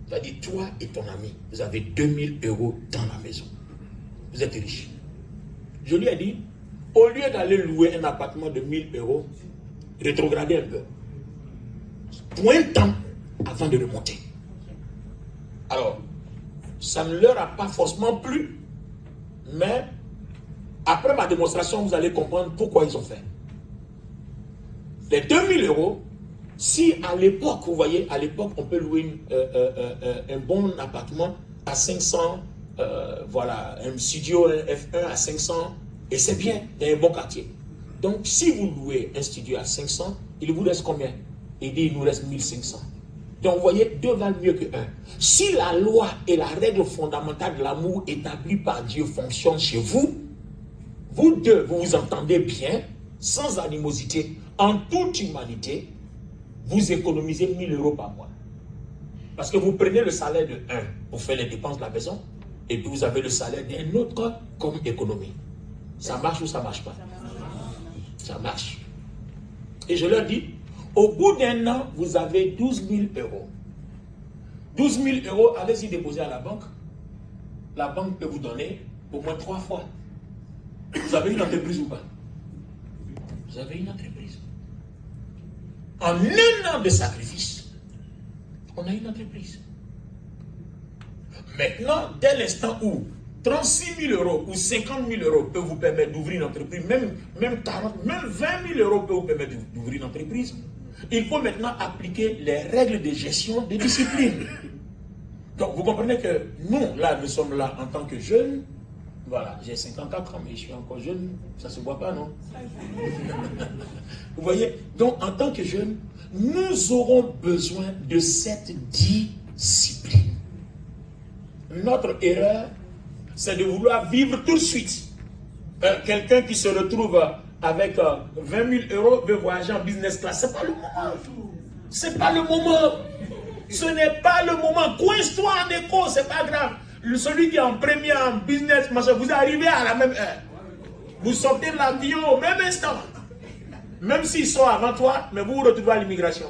Il a dit, toi et ton ami, vous avez 2000 € dans la maison. Vous êtes riches. Je lui ai dit, au lieu d'aller louer un appartement de 1000 €, rétrogradez un peu. Point de temps avant de remonter. Alors, ça ne leur a pas forcément plu, mais après ma démonstration, vous allez comprendre pourquoi ils ont fait. Les 2000 €, si à l'époque, vous voyez, à l'époque, on peut louer un bon appartement à 500, voilà, un studio, un F1 à 500, et c'est bien, il y a un bon quartier. Donc, si vous louez un studio à 500, il vous reste combien? Il dit, il nous reste 1500. Donc, vous voyez, deux valent mieux que un. Si la loi et la règle fondamentale de l'amour établie par Dieu fonctionnent chez vous, vous deux, vous vous entendez bien, sans animosité, en toute humanité, vous économisez 1000 € par mois. Parce que vous prenez le salaire de un pour faire les dépenses de la maison, et puis vous avez le salaire d'un autre comme économie. Ça marche ou ça ne marche pas? Ça marche. Et je leur dis, au bout d'un an, vous avez 12 000 €. 12 000 €, allez-y déposer à la banque. La banque peut vous donner au moins 3 fois. Vous avez une entreprise ou pas? Vous avez une entreprise. En un an de sacrifice, on a une entreprise. Maintenant, dès l'instant où 36 000 € ou 50 000 € peuvent vous permettre d'ouvrir une entreprise, même 40, même 20 000 € peuvent vous permettre d'ouvrir une entreprise, il faut maintenant appliquer les règles de gestion de discipline. Donc, vous comprenez que nous, là, nous sommes là en tant que jeunes. Voilà, j'ai 54 ans, mais je suis encore jeune. Ça ne se voit pas, non? Vous voyez? Donc, en tant que jeunes, nous aurons besoin de cette discipline. Notre erreur, c'est de vouloir vivre tout de suite. Quelqu'un qui se retrouve avec 20 000 € veut voyager en business class. Ce n'est pas le moment. Ce n'est pas le moment. Ce n'est pas le moment. Coince-toi en écho, ce n'est pas grave. Celui qui est en premier en business, vous arrivez à la même heure. Vous sortez de l'avion au même instant. Même s'ils sont avant toi, mais vous vous retrouvez à l'immigration.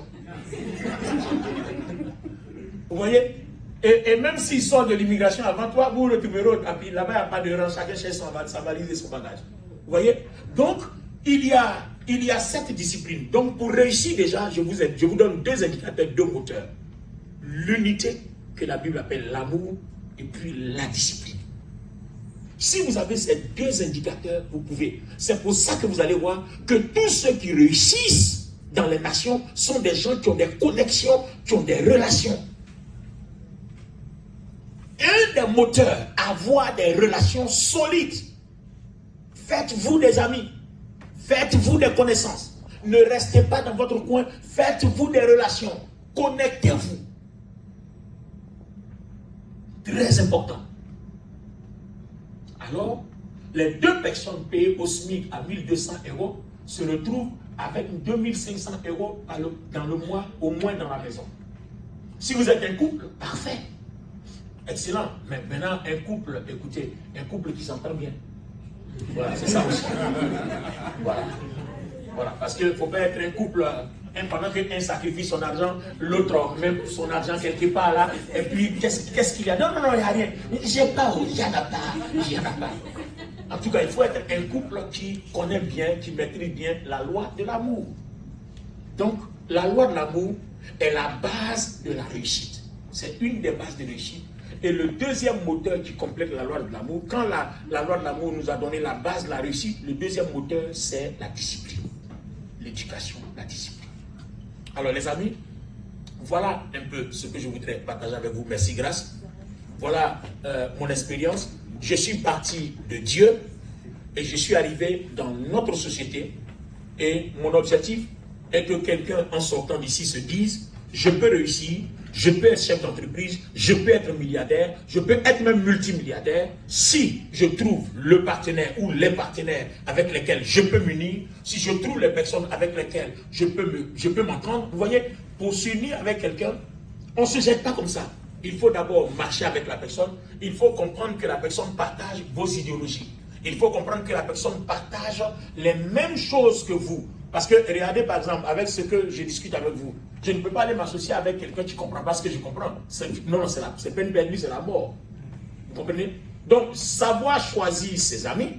Vous voyez? Et même s'ils sortent de l'immigration avant toi, vous vous retrouverez là-bas, il n'y a pas de rang, chacun cherche sa valise et son bagage. Vous voyez? Donc, il y a cette discipline. Donc, pour réussir déjà, je vous donne deux indicateurs, deux moteurs. L'unité, que la Bible appelle l'amour, et puis la discipline. Si vous avez ces deux indicateurs, vous pouvez. C'est pour ça que vous allez voir que tous ceux qui réussissent dans les nations sont des gens qui ont des connexions, qui ont des relations. Un des moteurs, avoir des relations solides. Faites-vous des amis. Faites-vous des connaissances. Ne restez pas dans votre coin. Faites-vous des relations. Connectez-vous. Très important. Alors, les deux personnes payées au SMIC à 1200 € se retrouvent avec 2500 € dans le mois, au moins dans la maison. Si vous êtes un couple, parfait. Excellent. Mais maintenant, un couple, écoutez, un couple qui s'entend bien. Voilà, c'est ça aussi. Voilà. Voilà. Parce qu'il ne faut pas être un couple, pendant qu'un sacrifie son argent, l'autre met son argent quelque part là, et puis qu'est-ce qu'il y a? Non, il n'y a rien. J'ai pas, il n'y en a pas. En tout cas, il faut être un couple qui connaît bien, qui maîtrise bien la loi de l'amour. Donc, la loi de l'amour est la base de la réussite. C'est une des bases de réussite. Et le deuxième moteur qui complète la loi de l'amour, quand la loi de l'amour nous a donné la base de la réussite, le deuxième moteur, c'est la discipline. L'éducation, la discipline. Alors les amis, voilà un peu ce que je voudrais partager avec vous. Merci, grâce. Voilà mon expérience. Je suis parti de Dieu et je suis arrivé dans notre société. Et mon objectif est que quelqu'un en sortant d'ici se dise, je peux réussir, je peux être chef d'entreprise, je peux être milliardaire, je peux être même multimilliardaire si je trouve le partenaire ou les partenaires avec lesquels je peux m'unir, si je trouve les personnes avec lesquelles je peux m'entendre. Vous voyez, pour s'unir avec quelqu'un, on ne se jette pas comme ça. Il faut d'abord marcher avec la personne, il faut comprendre que la personne partage vos idéologies. Il faut comprendre que la personne partage les mêmes choses que vous. Parce que, regardez par exemple, avec ce que je discute avec vous, je ne peux pas aller m'associer avec quelqu'un qui ne comprend pas ce que je comprends. Non, c'est peine perdue, c'est la mort. Vous comprenez? Donc, savoir choisir ses amis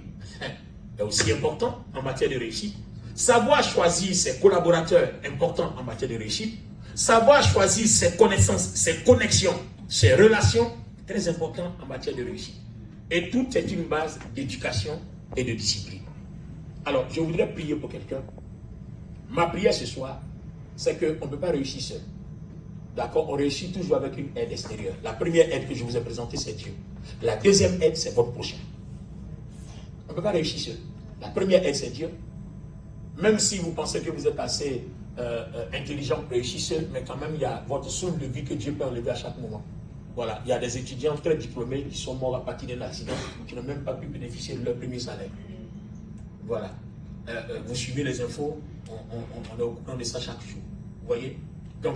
est aussi important en matière de réussite. Savoir choisir ses collaborateurs est important en matière de réussite. Savoir choisir ses connaissances, ses connexions, ses relations, est très important en matière de réussite. Et tout est une base d'éducation et de discipline. Alors, je voudrais prier pour quelqu'un. Ma prière ce soir, c'est qu'on ne peut pas réussir seul. D'accord? On réussit toujours avec une aide extérieure. La première aide que je vous ai présentée, c'est Dieu. La deuxième aide, c'est votre prochain. On ne peut pas réussir seul. La première aide, c'est Dieu. Même si vous pensez que vous êtes assez intelligent pour réussir seul, mais quand même, il y a votre souffle de vie que Dieu peut enlever à chaque moment. Voilà, il y a des étudiants très diplômés qui sont morts à partir d'un accident, qui n'ont même pas pu bénéficier de leur premier salaire. Voilà. Vous suivez les infos, on est au courant de ça chaque jour. Vous voyez? Donc,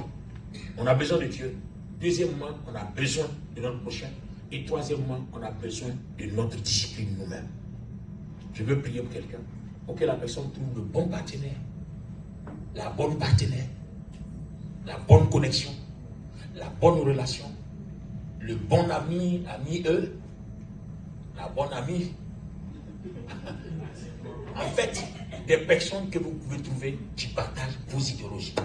on a besoin de Dieu. Deuxièmement, on a besoin de notre prochain. Et troisièmement, on a besoin de notre discipline nous-mêmes. Je veux prier pour quelqu'un, pour que la personne trouve le bon partenaire, la bonne partenaire, la bonne connexion, la bonne relation, le bon ami, la bonne amie. En fait, des personnes que vous pouvez trouver qui partagent vos idéologies.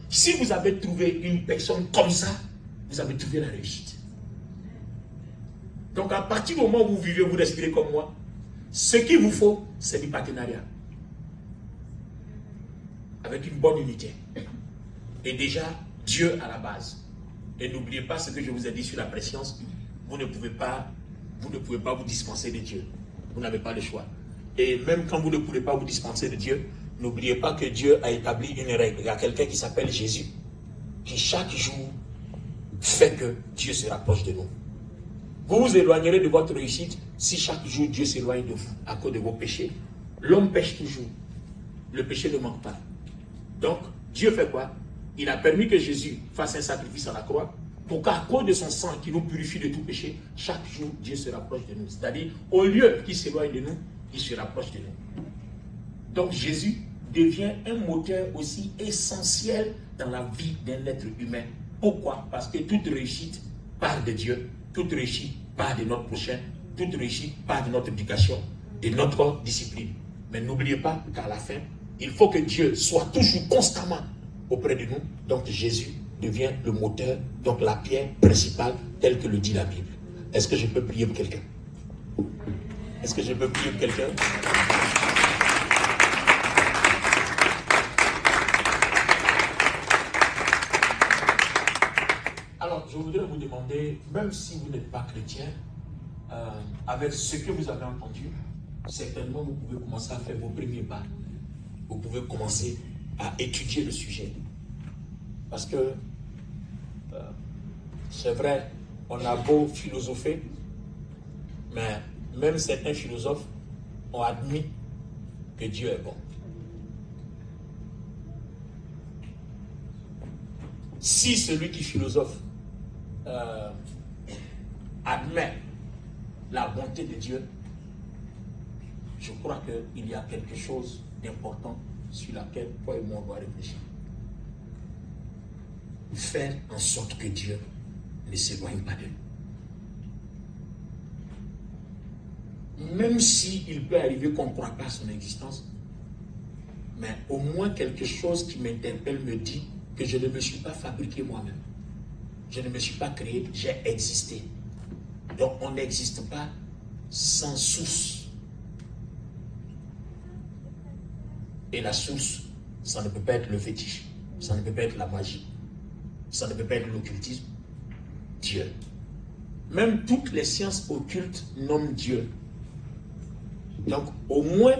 Si vous avez trouvé une personne comme ça, vous avez trouvé la réussite. Donc à partir du moment où vous vivez, vous respirez comme moi, ce qu'il vous faut, c'est du partenariat. Avec une bonne unité. Et déjà, Dieu à la base. Et n'oubliez pas ce que je vous ai dit sur la préscience. Vous ne pouvez pas vous dispenser de Dieu. Vous n'avez pas le choix. Et même quand vous ne pouvez pas vous dispenser de Dieu, n'oubliez pas que Dieu a établi une règle. Il y a quelqu'un qui s'appelle Jésus, qui chaque jour fait que Dieu se rapproche de nous. Vous vous éloignerez de votre réussite si chaque jour Dieu s'éloigne de vous à cause de vos péchés. L'homme pêche toujours. Le péché ne manque pas. Donc, Dieu fait quoi? Il a permis que Jésus fasse un sacrifice à la croix pour qu'à cause de son sang qui nous purifie de tout péché, chaque jour Dieu se rapproche de nous. C'est-à-dire, au lieu qu'il s'éloigne de nous, il se rapproche de nous. Donc Jésus devient un moteur aussi essentiel dans la vie d'un être humain. Pourquoi? Parce que toute réussite part de Dieu, toute réussite part de notre prochain, toute réussite part de notre éducation, de notre discipline. Mais n'oubliez pas qu'à la fin, il faut que Dieu soit toujours constamment auprès de nous. Donc Jésus devient le moteur, donc la pierre principale, telle que le dit la Bible. Est-ce que je peux prier pour quelqu'un? Est-ce que je peux prier pour quelqu'un? Alors, je voudrais vous demander, même si vous n'êtes pas chrétien, avec ce que vous avez entendu, certainement vous pouvez commencer à faire vos premiers pas. Vous pouvez commencer à étudier le sujet. Parce que, c'est vrai, on a beau philosopher, mais même certains philosophes ont admis que Dieu est bon. Si celui qui philosophe admet la bonté de Dieu, je crois qu'il y a quelque chose d'important sur laquelle toi et moi on doit réfléchir. Faire en sorte que Dieu ne s'éloigne pas de nous. Même s'il peut arriver qu'on ne croit pas à son existence, mais au moins quelque chose qui m'interpelle me dit que je ne me suis pas fabriqué moi-même. Je ne me suis pas créé, j'ai existé. Donc on n'existe pas sans source. Et la source, ça ne peut pas être le fétiche, ça ne peut pas être la magie, ça ne peut pas être l'occultisme. Dieu. Même toutes les sciences occultes nomment Dieu. Donc, au moins,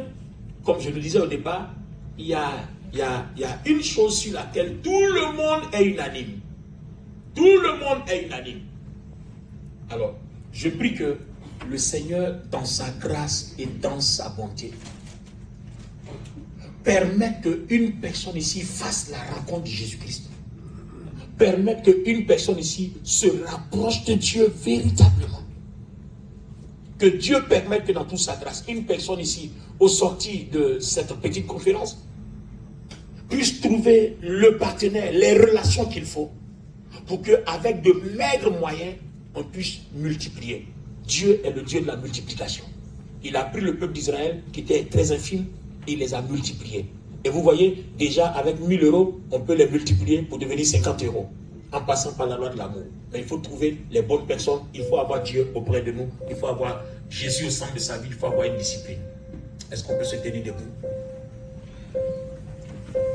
comme je le disais au départ, il y a il y a une chose sur laquelle tout le monde est unanime. Tout le monde est unanime. Alors, je prie que le Seigneur, dans sa grâce et dans sa bonté, permette qu'une personne ici fasse la rencontre de Jésus-Christ. Permette qu'une personne ici se rapproche de Dieu véritablement. Que Dieu permette que dans toute sa grâce, une personne ici, au sortir de cette petite conférence, puisse trouver le partenaire, les relations qu'il faut, pour qu'avec de maigres moyens, on puisse multiplier. Dieu est le Dieu de la multiplication. Il a pris le peuple d'Israël, qui était très infime, et il les a multipliés. Et vous voyez, déjà avec 1000 euros, on peut les multiplier pour devenir 50 euros, en passant par la loi de l'amour. Mais il faut trouver les bonnes personnes, il faut avoir Dieu auprès de nous, il faut avoir Jésus au centre de sa vie, il faut avoir une discipline. Est-ce qu'on peut se tenir debout?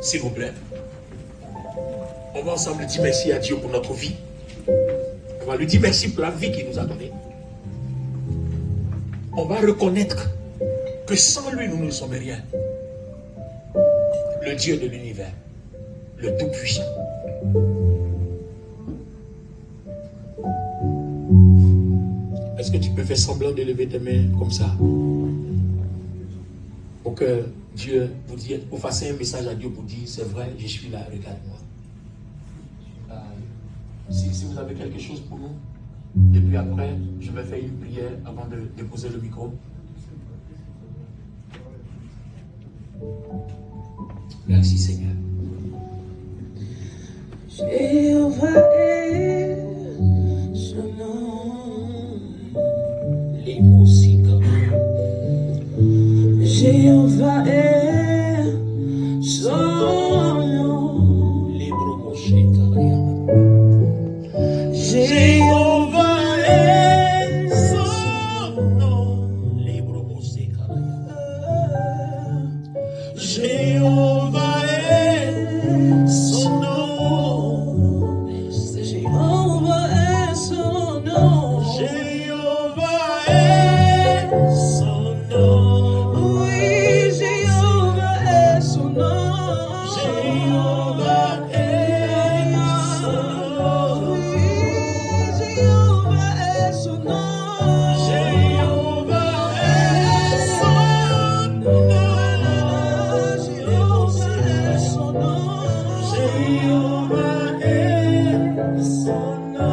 S'il vous plaît. On va ensemble dire merci à Dieu pour notre vie. On va lui dire merci pour la vie qu'il nous a donnée. On va reconnaître que sans lui, nous ne sommes rien. Le Dieu de l'univers, le Tout-Puissant. Est-ce que tu peux faire semblant de lever tes mains comme ça? Pour que Dieu vous dise, vous fassiez un message à Dieu pour dire, c'est vrai, je suis là, regarde-moi. Si vous avez quelque chose pour nous, et puis après, je vais faire une prière avant de déposer le micro. Merci Seigneur. Jéhovah est son nom. Les musiques. Jéhovah est son nom. Les bromochés. Jéhovah est son nom. Les bromochés. Jéhovah est son nom. Jéhovah est son nom. Jéhovah est son nom. Oui, Jéhovah est son nom. Jéhovah est son nom. Oui, Jéhovah est son nom. Jéhovah est son nom.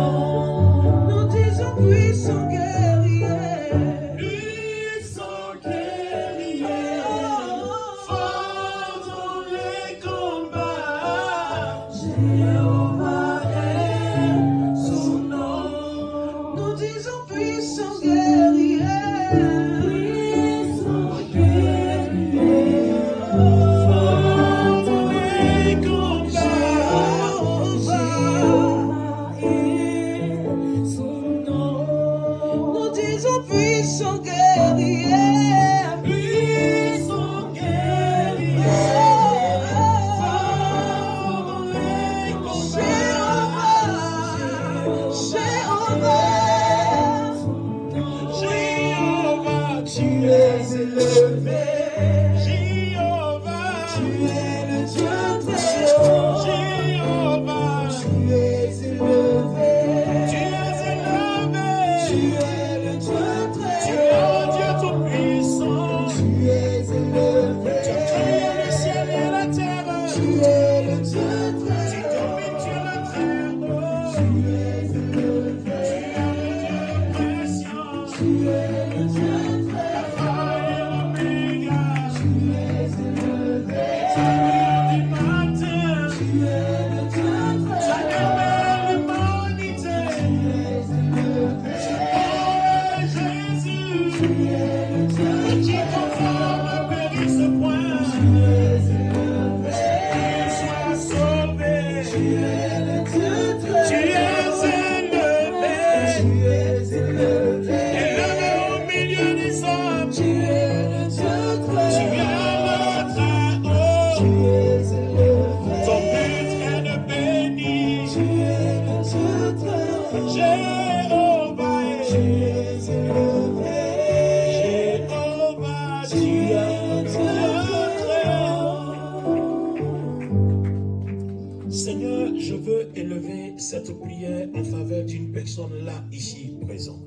élever cette prière en faveur d'une personne là, ici, présente.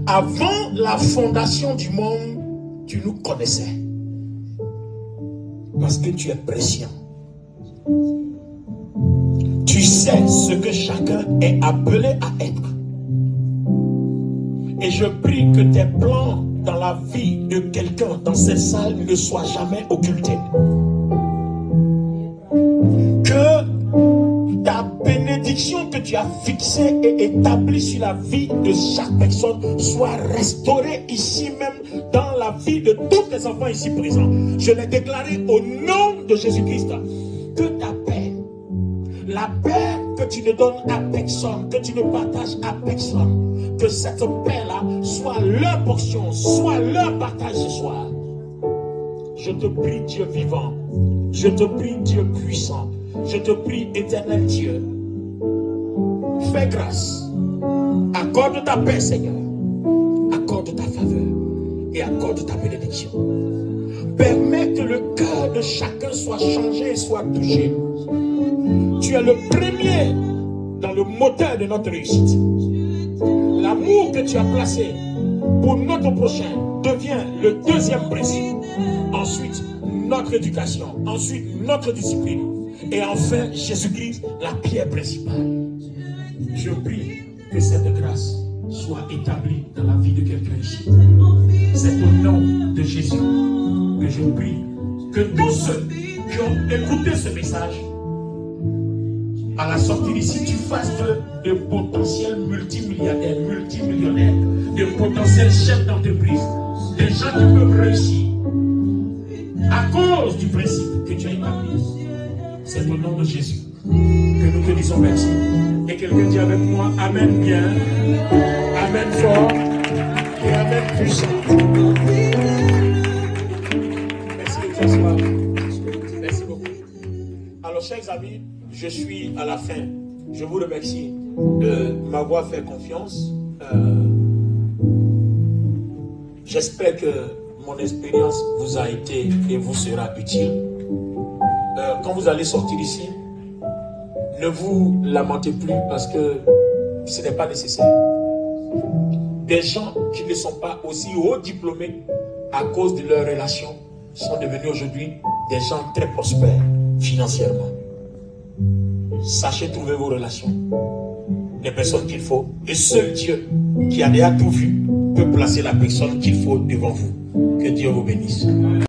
Avant la fondation du monde, tu nous connaissais. Parce que tu es précieux. Tu sais ce que chacun est appelé à être. Et je prie que tes plans dans la vie de quelqu'un dans cette salle ne soient jamais occultés. Que ta bénédiction que tu as fixée et établie sur la vie de chaque personne soit restaurée ici même dans la vie de tous les enfants ici présents. Je l'ai déclaré au nom de Jésus-Christ. Que ta paix, la paix que tu ne donnes à personne, que tu ne partages à personne, que cette paix-là soit leur portion, soit leur partage ce soir. Je te prie, Dieu vivant, je te prie, Dieu puissant, je te prie, éternel Dieu, fais grâce, accorde ta paix, Seigneur, accorde ta faveur et accorde ta bénédiction. Permets que le cœur de chacun soit changé et soit touché. Tu es le premier dans le moteur de notre réussite. L'amour que tu as placé pour notre prochain devient le deuxième principe. Ensuite, notre éducation. Ensuite, notre discipline. Et enfin, Jésus-Christ, la pierre principale. Je prie que cette grâce soit établie dans la vie de quelqu'un ici. C'est au nom de Jésus que je prie que tous ceux qui ont écouté ce message, à la sortie d'ici, tu fasses de potentiels multimilliardaires, multimillionnaires, de potentiels chefs d'entreprise, des gens qui peuvent réussir à cause du principe que tu as établi. C'est au nom de Jésus que nous te disons merci. Et quelqu'un dit avec moi, Amen bien, Amen fort et Amen puissant. Merci de t'asseoir. Merci beaucoup. Alors, chers amis, je suis à la fin. Je vous remercie de m'avoir fait confiance. J'espère que mon expérience vous a été et vous sera utile. Quand vous allez sortir d'ici, ne vous lamentez plus parce que ce n'est pas nécessaire. Des gens qui ne sont pas aussi haut diplômés à cause de leurs relations sont devenus aujourd'hui des gens très prospères financièrement. Sachez trouver vos relations, les personnes qu'il faut. Et seul Dieu, qui a déjà tout vu, peut placer la personne qu'il faut devant vous. Que Dieu vous bénisse.